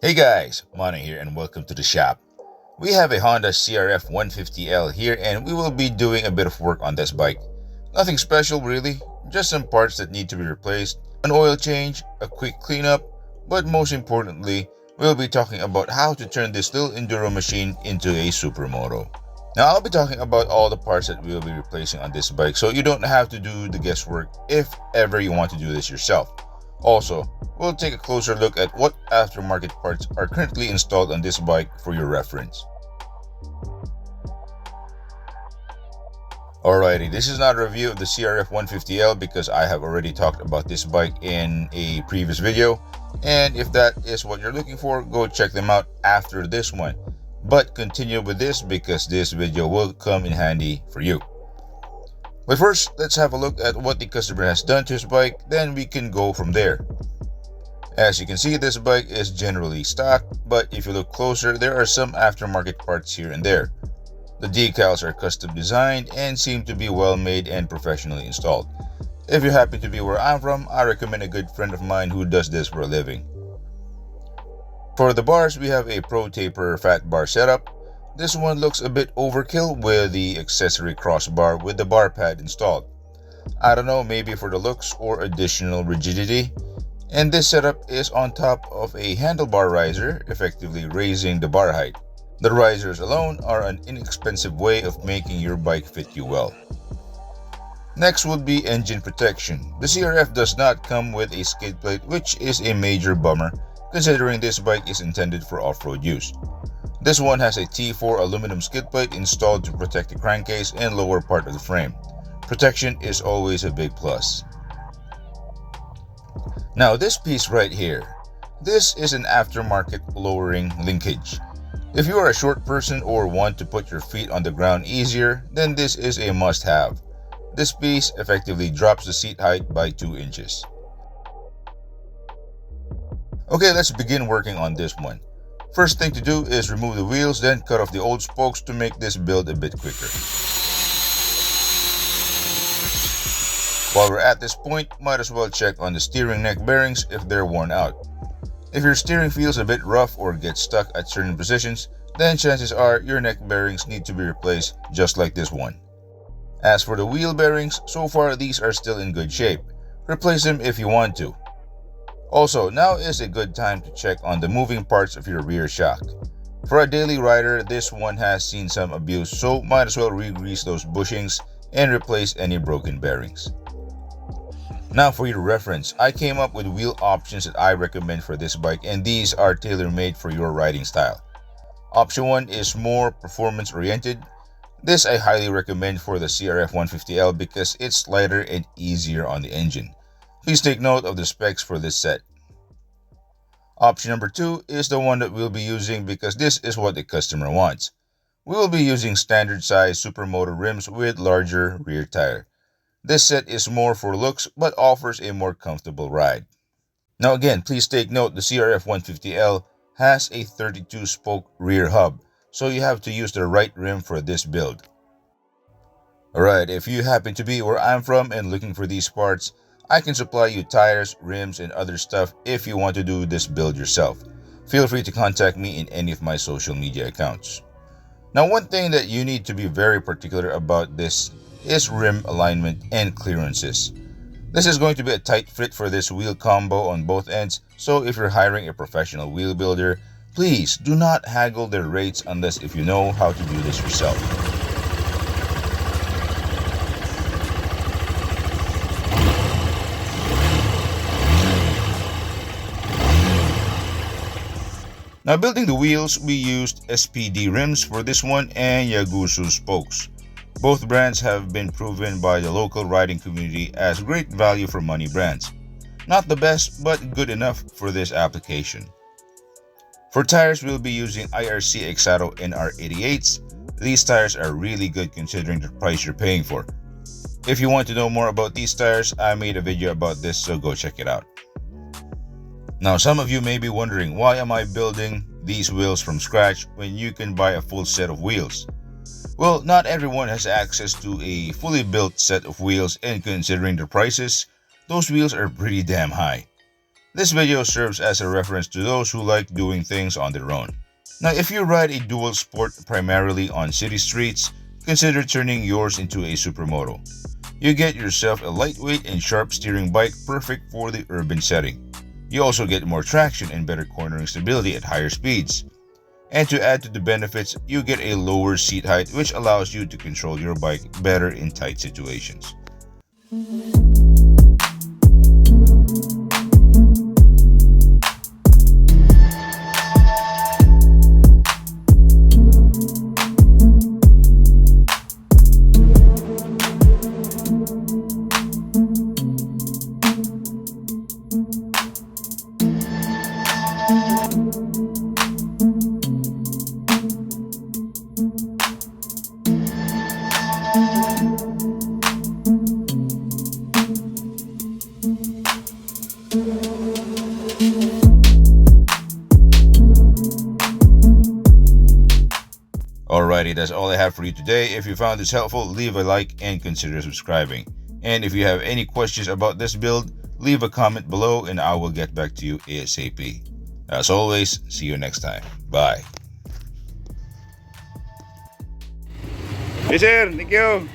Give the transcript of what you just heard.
Hey guys, Mono here and welcome to the shop. We have a Honda CRF150L here and we will be doing a bit of work on this bike. Nothing special really, just some parts that need to be replaced, an oil change, a quick cleanup, but most importantly, we'll be talking about how to turn this little enduro machine into a supermoto. Now I'll be talking about all the parts that we'll be replacing on this bike so you don't have to do the guesswork if ever you want to do this yourself. Also, we'll take a closer look at what aftermarket parts are currently installed on this bike for your reference. Alrighty, this is not a review of the CRF150L because I have already talked about this bike in a previous video, and if that is what you're looking for, go check them out after this one. But continue with this because this video will come in handy for you. But first, let's have a look at what the customer has done to his bike, then we can go from there. As you can see, this bike is generally stock, but if you look closer, there are some aftermarket parts here and there. The decals are custom designed and seem to be well made and professionally installed. If you happen to be where I'm from, I recommend a good friend of mine who does this for a living. For the bars, we have a Pro Taper fat bar setup. This one looks a bit overkill with the accessory crossbar with the bar pad installed. I don't know, maybe for the looks or additional rigidity. And this setup is on top of a handlebar riser, effectively raising the bar height. The risers alone are an inexpensive way of making your bike fit you well. Next would be engine protection. The CRF does not come with a skid plate, which is a major bummer considering this bike is intended for off-road use. This one has a T4 aluminum skid plate installed to protect the crankcase and lower part of the frame. Protection is always a big plus. Now this piece right here, this is an aftermarket lowering linkage. If you are a short person or want to put your feet on the ground easier, then this is a must-have. This piece effectively drops the seat height by 2 inches. Okay, let's begin working on this one. First thing to do is remove the wheels, then cut off the old spokes to make this build a bit quicker. While we're at this point, might as well check on the steering neck bearings if they're worn out. If your steering feels a bit rough or gets stuck at certain positions, then chances are your neck bearings need to be replaced just like this one. As for the wheel bearings, so far these are still in good shape. Replace them if you want to. Also, now is a good time to check on the moving parts of your rear shock. For a daily rider, this one has seen some abuse, so might as well re-grease those bushings and replace any broken bearings. Now for your reference, I came up with wheel options that I recommend for this bike, and these are tailor-made for your riding style. Option 1 is more performance oriented. This I highly recommend for the CRF150L because it's lighter and easier on the engine. Please take note of the specs for this set. Option number 2 is the one that we'll be using because this is what the customer wants. We will be using standard size SUPERMOTO rims with larger rear tire. This set is more for looks but offers a more comfortable ride. Now again, please take note the CRF150L has a 32 spoke rear hub, so you have to use the right rim for this build. Alright, if you happen to be where I'm from and looking for these parts, I can supply you tires, rims, and other stuff if you want to do this build yourself. Feel free to contact me in any of my social media accounts. Now one thing that you need to be very particular about this is rim alignment and clearances. This is going to be a tight fit for this wheel combo on both ends, so if you're hiring a professional wheel builder, please do not haggle their rates unless if you know how to do this yourself. Now building the wheels, we used SPD rims for this one and Yagusu spokes. Both brands have been proven by the local riding community as great value for money brands. Not the best, but good enough for this application. For tires, we'll be using IRC Exato NR88s. These tires are really good considering the price you're paying for. If you want to know more about these tires, I made a video about this, so go check it out. Now some of you may be wondering, why am I building these wheels from scratch when you can buy a full set of wheels? Well, not everyone has access to a fully built set of wheels, and considering the prices, those wheels are pretty damn high. This video serves as a reference to those who like doing things on their own. Now, if you ride a dual sport primarily on city streets, consider turning yours into a supermoto. You get yourself a lightweight and sharp steering bike perfect for the urban setting. You also get more traction and better cornering stability at higher speeds. And to add to the benefits, you get a lower seat height which allows you to control your bike better in tight situations. Alrighty, that's all I have for you today. If you found this helpful, leave a like and consider subscribing. And if you have any questions about this build, leave a comment below and I will get back to you ASAP. As always, see you next time. Bye. Hey sir, thank you.